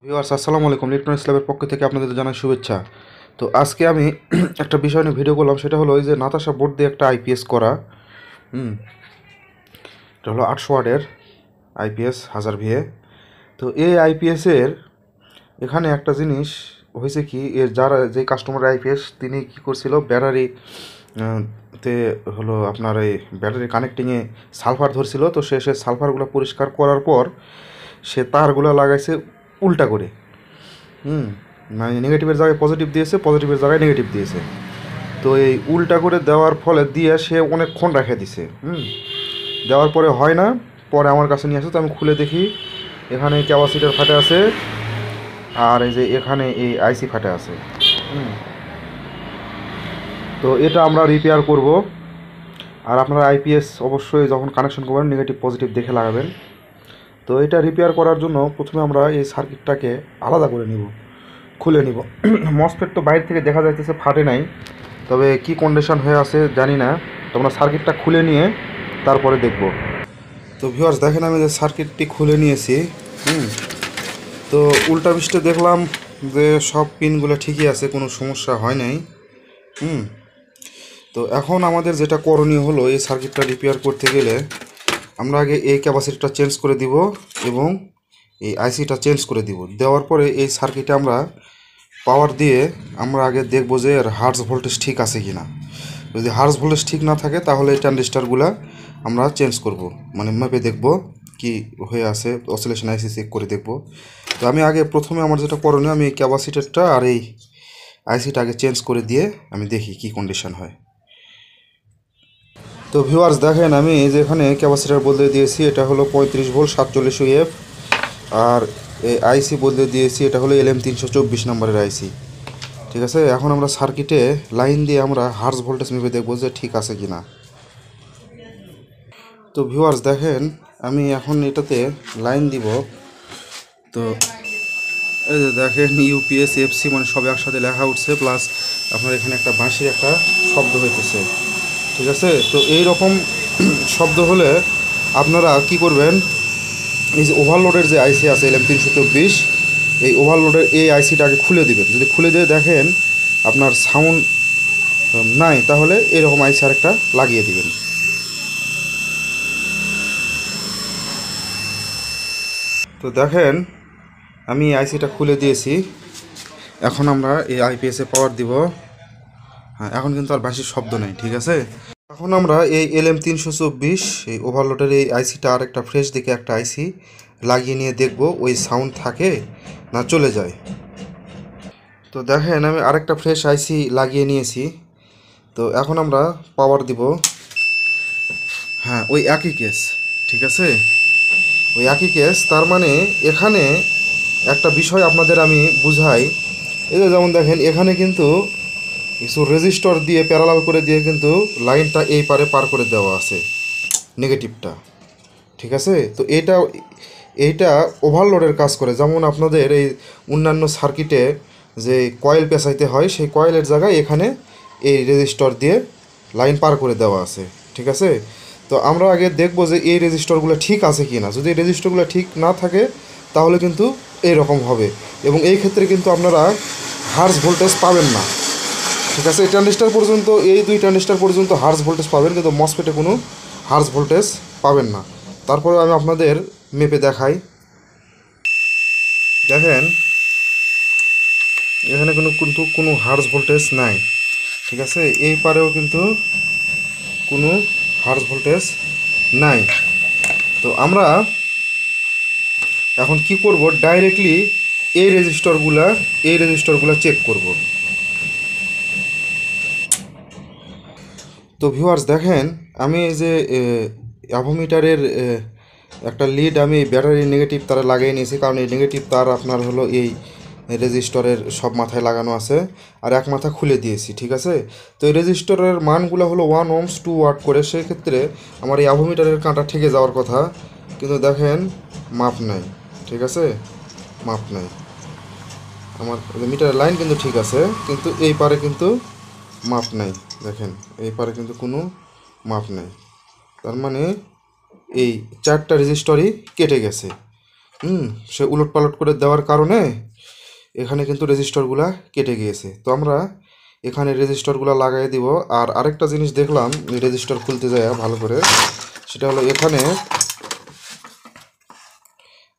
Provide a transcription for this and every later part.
Viewers আসসালামু আলাইকুম। লিটন ইসলামের পক্ষ থেকে আপনাদের জানাই শুভেচ্ছা। তো আজকে আমি একটা বিষয় নিয়ে ভিডিও করলাম, সেটা হলো ওই যে নাতাশা বোর্ড দিয়ে একটা আইপিএস করা। হুম এটা হলো 800 ওয়ার্ডের আইপিএস 1000 ভিএ। তো এই আইপিএসের এখানে একটা জিনিস হয়েছে কি, এর যারা যে কাস্টমার আইপিএস তিনি কি করছিল, ব্যাটারি তে হলো আপনার এই ব্যাটারি কানেক্টিংয়ে সালফার ধরছিল। তো সে সালফারগুলো পরিষ্কার করার পর সে তারগুলো লাগাইছে উল্টা করে। হুম মানে নেগেটিভের জায়গায় পজিটিভ দিয়েছে, পজিটিভের জায়গায় নেগেটিভ দিয়েছে। তো এই উল্টা করে দেওয়ার ফলে দিয়ে সে অনেকক্ষণ রেখে দিছে। দেওয়ার পরে হয় না, পরে আমার কাছে নিয়ে আসে। তো আমি খুলে দেখি এখানে ক্যাপাসিটার ফাটে আছে, আর এই যে এখানে এই আইসি ফাটে আছে। হুম তো এটা আমরা রিপেয়ার করব। আর আপনারা আইপিএস অবশ্যই যখন কানেকশন করবেন নেগেটিভ পজিটিভ দেখে লাগাবেন। তো এটা রিপেয়ার করার জন্য প্রথমে আমরা এই সার্কিটটাকে আলাদা করে নিব, খুলে নিব। মসফেট তো বাইরে থেকে দেখা যাইতেছে ফাটে নাই, তবে কি কন্ডিশন হয়ে আছে জানি না। তো আমরা সার্কিটটা খুলে নিয়ে তারপরে দেখব। তো ভিউয়ার্স দেখেন, আমি যে সার্কিটটি খুলে নিয়েছি। হুম তো উল্টা পৃষ্ঠে দেখলাম যে সব পিনগুলো ঠিকই আছে, কোনো সমস্যা হয় নাই। হুম তো এখন আমাদের যেটা করণীয় হলো, এই সার্কিটটা রিপেয়ার করতে গেলে আমরা আগে এই ক্যাপাসিটিটা চেঞ্জ করে দিব এবং এই আইসিটা চেঞ্জ করে দিব। দেওয়ার পরে এই সার্কিটে আমরা পাওয়ার দিয়ে আমরা আগে দেখব যে এর হার্জ ভোল্টেজ ঠিক আছে কি না। যদি হার্জ ভোল্টেজ ঠিক না থাকে তাহলে এই ট্রানজিস্টারগুলো আমরা চেঞ্জ করব, মানে মেপে দেখব কি হয়ে আছে, অসিলেশন আইসি চেক করে দেখব। তো আমি আগে প্রথমে আমার যেটা করণীয়, আমি এই ক্যাপাসিটারটা আর এই আইসিটা আগে চেঞ্জ করে দিয়ে আমি দেখি কি কন্ডিশন হয়। তো ভিউয়ার্স দেখেন, আমি এই যে এখানে ক্যাপাসিটার বদলে দিয়েছি, এটা হলো 35 ভোল্ট 47 ইউএফ। আর এই আইসি বদলে দিয়েছি, এটা হলো LM324 নম্বরের আইসি। ঠিক আছে, এখন আমরা সার্কিটে লাইন দিয়ে আমরা হার্জ ভোল্টেজ মেপে দেখবো যে ঠিক আছে কি না। তো ভিউয়ার্স দেখেন, আমি এখন এটাতে লাইন দিব। তো এই যে দেখেন ইউপিএস এফসি মানে সব একসাথে লেখা উঠছে, প্লাস আপনার এখানে একটা বাঁশির একটা শব্দ হইতেছে। ঠিক আছে, তো এই রকম শব্দ হলে আপনারা কি করবেন, এই যে ওভারলোডের যে আইসি আছে LM324, এই ওভারলোডের এই আইসিটাকে খুলে দিবেন। যদি খুলে দিয়ে দেখেন আপনার সাউন্ড নাই, তাহলে এরকম আইসি আরেকটা লাগিয়ে দিবেন। তো দেখেন আমি আইসিটা খুলে দিয়েছি। এখন আমরা এই আইপিএসে পাওয়ার দিব। হ্যাঁ, এখন কিন্তু আর বাঁশির শব্দ নেই। ঠিক আছে, এখন আমরা এই LM324 এই ওভারলোডের এই আইসিটা আর একটা ফ্রেশ দিকে একটা আইসি লাগিয়ে নিয়ে দেখব ওই সাউন্ড থাকে না চলে যায়। তো দেখেন আমি আরেকটা ফ্রেশ আইসি লাগিয়ে নিয়েছি। তো এখন আমরা পাওয়ার দিব। হ্যাঁ, ওই একই কেস। ঠিক আছে, ওই একই কেস। তার মানে এখানে একটা বিষয় আপনাদের আমি বুঝাই। এই যে যেমন দেখেন এখানে কিন্তু কিছু রেজিস্টর দিয়ে প্যারালাল করে দিয়ে কিন্তু লাইনটা এই পারে পার করে দেওয়া আছে, নেগেটিভটা। ঠিক আছে, তো এইটা ওভারলোডের কাজ করে। যেমন আপনাদের এই অন্যান্য সার্কিটে যে কয়েল পেঁচাইতে হয়, সেই কয়েলের জায়গায় এখানে এই রেজিস্টর দিয়ে লাইন পার করে দেওয়া আছে। ঠিক আছে, তো আমরা আগে দেখব যে এই রেজিস্টরগুলো ঠিক আছে কি না। যদি এই রেজিস্টরগুলো ঠিক না থাকে তাহলে কিন্তু এইরকম হবে, এবং এই ক্ষেত্রে কিন্তু আপনারা হার্জ ভোল্টেজ পাবেন না। ঠিক আছে, এই ট্রানজিস্টার পর্যন্ত, এই দুই ট্রানজিস্টার পর্যন্ত হার্জ ভোল্টেজ পাবেন, কিন্তু মসফেটে কোনো হার্জ ভোল্টেজ পাবেন না। তারপরে আমি আপনাদের মেপে দেখাই। দেখেন এখানে কিন্তু কোনো হার্জ ভোল্টেজ নাই। ঠিক আছে, এই পারেও কিন্তু কোনো হার্জ ভোল্টেজ নাই। তো আমরা এখন কি করব, ডাইরেক্টলি এই রেজিস্টরগুলা চেক করব। তো ভিউয়ার্স দেখেন, আমি এই যে অ্যাভোমিটারের একটা লিড আমি ব্যাটারি নেগেটিভ তারে লাগিয়ে নিয়েছি, কারণ এই নেগেটিভ তার আপনার হলো এই রেজিস্টরের সব মাথায় লাগানো আছে, আর এক মাথা খুলে দিয়েছি। ঠিক আছে, তো এই রেজিস্টরের মানগুলো হলো 1 ohms 2 ওয়াট করে। সেক্ষেত্রে আমার এই অ্যাভোমিটারের কাঁটা ঠেকে যাওয়ার কথা, কিন্তু দেখেন মাপ নাই। ঠিক আছে, মাপ নাই। আমার মিটারের লাইন কিন্তু ঠিক আছে, কিন্তু এই পারে কিন্তু মাপ নাই। দেখেন এই পারে কিন্তু কোনো মাপ নাই। তার মানে এই চারটা রেজিস্টরই কেটে গেছে। হুম, সে উলট পালট করে দেওয়ার কারণে এখানে কিন্তু রেজিস্টারগুলা কেটে গিয়েছে। তো আমরা এখানে রেজিস্টারগুলো লাগাই দিব। আর আরেকটা জিনিস দেখলাম এই রেজিস্টার খুলতে যায় ভালো করে, সেটা হলো এখানে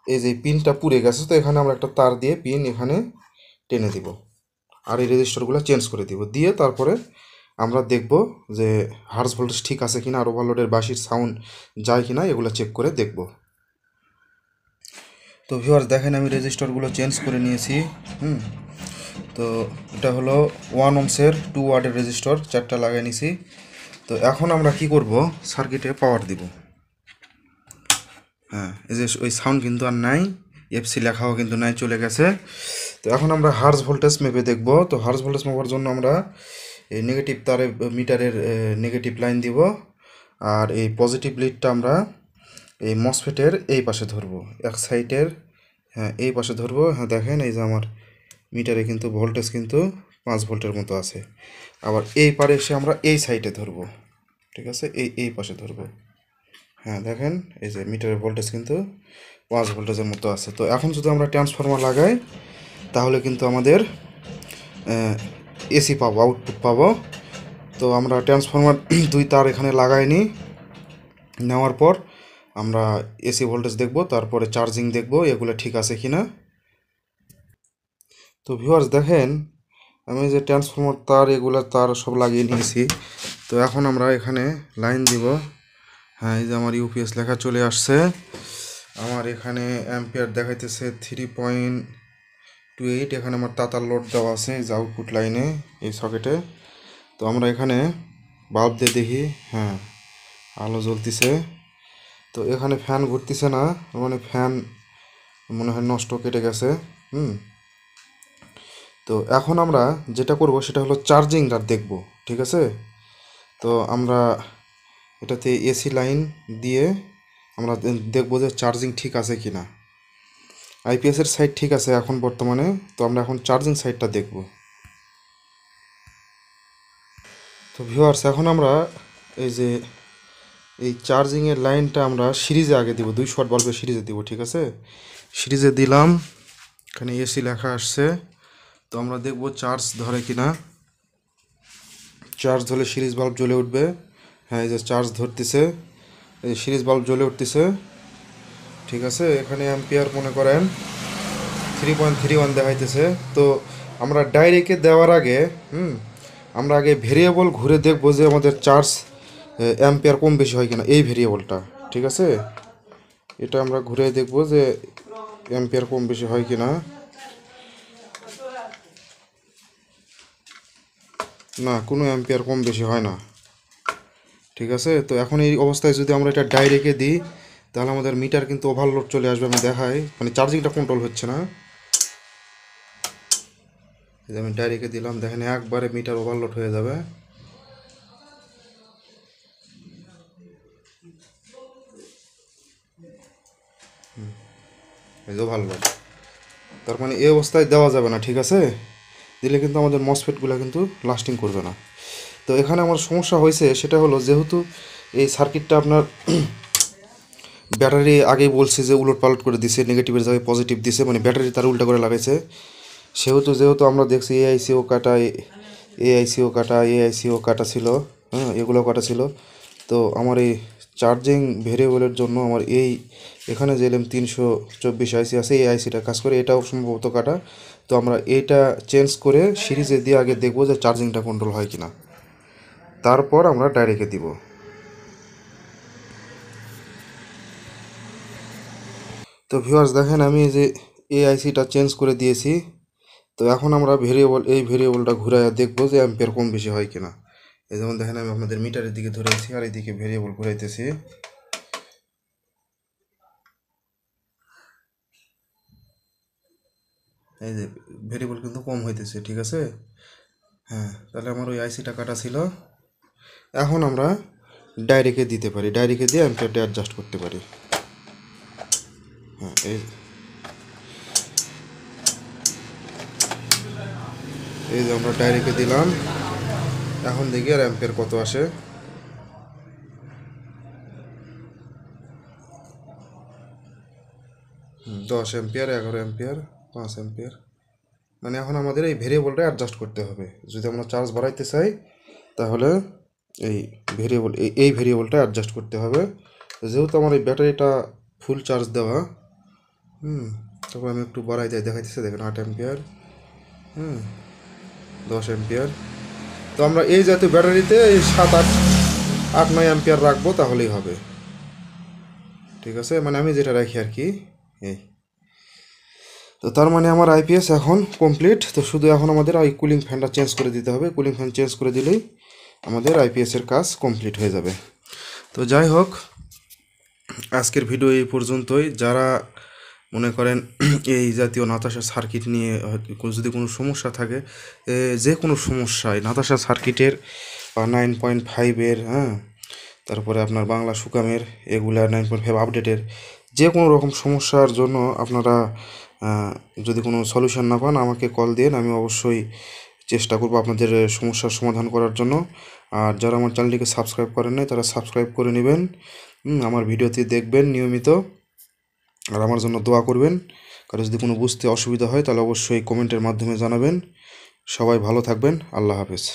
এই যে পিনটা পুড়ে গেছে, তো এখানে আমরা একটা তার দিয়ে পিন এখানে টেনে দিব আর এই রেজিস্টারগুলো চেঞ্জ করে দিব, দিয়ে তারপরে আমরা দেখব যে হার্স ভোল্টেজ ঠিক আছে কিনা, আর ওভারলোডের বাসির সাউন্ড যায় কিনা এগুলো চেক করে দেখব। তো ভিউয়ার্স দেখেন আমি রেজিস্টারগুলো চেঞ্জ করে নিয়েছি। হুম, তো এটা হলো 1 ওহমসের 2 ওয়াটের রেজিস্টার, 4টা লাগিয়ে নিছি। তো এখন আমরা কি করব, সার্কিটে পাওয়ার দিব। হ্যাঁ, এই যে ওই সাউন্ড কিন্তু আর নাই, এফসি লেখাও কিন্তু নাই, চলে গেছে। তো এখন আমরা হার্স ভোল্টেজ মেপে দেখব। তো হার্স ভোল্টেজ মাপার জন্য আমরা এই নেগেটিভ তারে মিটারের নেগেটিভ লাইন দিব, আর এই পজিটিভ লিডটা আমরা এই মসফেটের এই পাশে ধরবো, এক সাইডের, হ্যাঁ এই পাশে ধরবো। হ্যাঁ দেখেন এই যে আমার মিটারে কিন্তু ভোল্টেজ কিন্তু 5 ভোল্টের মতো আছে। আবার এই পারে এসে আমরা এই সাইডে ধরবো, ঠিক আছে, এই পাশে ধরবো। হ্যাঁ দেখেন এই যে মিটারের ভোল্টেজ কিন্তু 5 ভোল্টেজের মতো আছে। তো এখন যদি আমরা ট্রান্সফরমার লাগাই তাহলে কিন্তু আমাদের এসি পাবো, আউটপুট পাবো। তো আমরা ট্রান্সফরমার 2 তার এখানে লাগাই নিই, নেওয়ার পর আমরা এসি ভোল্টেজ দেখব, তারপরে চার্জিং দেখব এগুলো ঠিক আছে কি না। তো ভিউয়ার্স দেখেন আমি যে ট্রান্সফরমার তার এগুলো তার সব লাগিয়ে নিয়েছি। তো এখন আমরা এখানে লাইন দিব। হ্যাঁ এই যে আমার ইউপিএস লেখা চলে আসছে, আমার এখানে অ্যাম্পিয়ার দেখাইতেছে 3.28। এখানে আমার তাতার লোড দেওয়া আছে এই যে আউটপুট লাইনে এই সকেটে। তো আমরা এখানে বাল্ব দিয়ে দেখি, হ্যাঁ আলো জ্বলতেছে। তো এখানে ফ্যান ঘুরতেছে না, মানে ফ্যান মনে হয় নষ্ট, কেটে গেছে। তো এখন আমরা যেটা করব সেটা হলো চার্জিংটা দেখব, ঠিক আছে। তো আমরা এটাতে এসি লাইন দিয়ে আমরা দেখব যে চার্জিং ঠিক আছে কি না। আইপিএসের সাইড ঠিক আছে এখন বর্তমানে, তো আমরা এখন চার্জিং সাইডটা দেখব। তো ভিউয়ার্স এখন আমরা এই যে এই চার্জিংয়ের লাইনটা আমরা সিরিজে আগে দিব, 2 শর্ট বাল্বের সিরিজে দিব, ঠিক আছে। সিরিজে দিলাম, এখানে এসি লেখা আসছে। তো আমরা দেখব চার্জ ধরে কিনা। চার্জ ধরলে সিরিজ বাল্ব জ্বলে উঠবে। হ্যাঁ এই যে চার্জ ধরতেছে, এই সিরিজ বাল্ব জ্বলে উঠতেছে, ঠিক আছে। এখানে অ্যাম্পিয়ার মনে করেন 3.31 দেখাইতেছে। তো আমরা ডাইরেক্টে দেওয়ার আগে আমরা আগে ভেরিয়েবল ঘুরে দেখবো যে আমাদের চার্জ অ্যাম্পিয়ার কম বেশি হয় কিনা, এই ভেরিয়েবলটা, ঠিক আছে। এটা আমরা ঘুরে দেখবো যে অ্যাম্পিয়ার কম বেশি হয় কিনা। না, কোনো অ্যাম্পিয়ার কম বেশি হয় না, ঠিক আছে। তো এখন এই অবস্থায় যদি আমরা এটা ডাইরেক্টে দিই তাহলে আমাদের মিটার কিন্তু ওভারলোড চলে আসবে। আমি দেখাই, মানে চার্জিংটা কন্ট্রোল হচ্ছে না। আমি ডাইরেক্টে দিলাম, দেখেন একবারে মিটার ওভারলোড হয়ে যাবে। এই যে ওভারলোড, তার মানে এই অবস্থায় দেওয়া যাবে না, ঠিক আছে। দিলে কিন্তু আমাদের মসফেটগুলো কিন্তু লাস্টিং করবে না। তো এখানে আমার সমস্যা হয়েছে সেটা হলো, যেহেতু এই সার্কিটটা আপনার ব্যাটারি আগেই বলছে যে উলট পালট করে দিছে, নেগেটিভের জায়গায় পজিটিভ দিছে, মানে ব্যাটারি তার উল্টা করে লাগাইছে। যেহেতু আমরা দেখছি এআইসিও কাটা, এআইসিও কাটা ছিল, হ্যাঁ এগুলো কাটা ছিল। তো আমার এই চার্জিং ভেরিয়েবলের জন্য আমার এখানে যে LM324 আইসি আছে, এই আইসিটা কাজ করে, এটাও সম্ভবত কাটা। তো আমরা এইটা চেঞ্জ করে সিরিজে দিয়ে আগে দেখবো যে চার্জিংটা কন্ট্রোল হয় কিনা, তারপর আমরা ডাইরেক্টে দিব। তো ভিউয়ার্স দেখেন আমি এই যে আইসিটা চেঞ্জ করে দিয়েছি। তো এখন আমরা এই ভেরিয়েবলটা ঘুরাইয়া দেখবো যে অ্যাম্পিয়ার কম বেশি হয় কিনা। এই যেমন দেখেন আমি আপনাদের মিটারের দিকে ধরেছি আর এইদিকে ভেরিয়েবল ঘুরাইতেছি। এই যে ভেরিয়েবল কিন্তু কম হইতেছে, ঠিক আছে। হ্যাঁ তাহলে আমার ওই আইসিটা কাটা ছিল। এখন আমরা ডাইরেক্টে দিতে পারি, ডাইরেক্টে দিয়ে অ্যাম্পিয়ারটা অ্যাডজাস্ট করতে পারি। হ্যাঁ এই যে আমরা ডাইরেক্টে দিলাম, এখন দেখি আর অ্যাম্পিয়ার কত আসে। 10 10 অ্যাম্পিয়ার, 11 অ্যাম্পিয়ার, 5 অ্যাম্পিয়ার। মানে এখন আমাদের এই ভেরিয়েবলটা অ্যাডজাস্ট করতে হবে। যদি আমরা চার্জ বাড়াইতে চাই তাহলে এই এই ভেরিয়েবলটা অ্যাডজাস্ট করতে হবে। যেহেতু আমার এই ব্যাটারিটা ফুল চার্জ দেওয়া, তারপর আমি একটু বাড়াই দেখাইতেছে, দেখেন 8 অ্যাম্পিয়ার, 10 অ্যাম্পিয়ার। তো আমরা এই জাতীয় ব্যাটারিতে এই 7, 8, 9 অ্যাম্পিয়ার রাখবো, তাহলেই হবে। ঠিক আছে, মানে আমি যেটা রাখি আর কি এই। তো তার মানে আমার আইপিএস এখন কমপ্লিট। তো শুধু এখন আমাদের ওই কুলিং ফ্যানটা চেঞ্জ করে দিতে হবে। কুলিং ফ্যান চেঞ্জ করে দিলেই আমাদের আইপিএসের কাজ কমপ্লিট হয়ে যাবে। তো যাই হোক, আজকের ভিডিও এই পর্যন্তই। যারা মনে করেন এই জাতীয় নাতাশা সার্কিট নিয়ে যদি কোনো সমস্যা থাকে, যে কোনো সমস্যায় নাতাশা সার্কিটের বা 9.5-এর, তারপরে আপনার বাংলা সুকামের, এগুলা 9.5 আপডেটের যে কোনো রকম সমস্যার জন্য আপনারা যদি কোনো সলিউশন না পান, আমাকে কল দিন। আমি অবশ্যই চেষ্টা করব আপনাদের সমস্যার সমাধান করার জন্য। আর যারা আমার চ্যানেলটিকে সাবস্ক্রাইব করেন নাই, তারা সাবস্ক্রাইব করে নেবেন। আমার ভিডিওটি দেখবেন নিয়মিত, আর আমার জন্য দোয়া করবেন। কারো যদি কোনো বুঝতে অসুবিধা হয় তাহলে অবশ্যই কমেন্টের মাধ্যমে জানাবেন। সবাই ভালো থাকবেন। আল্লাহ হাফেজ।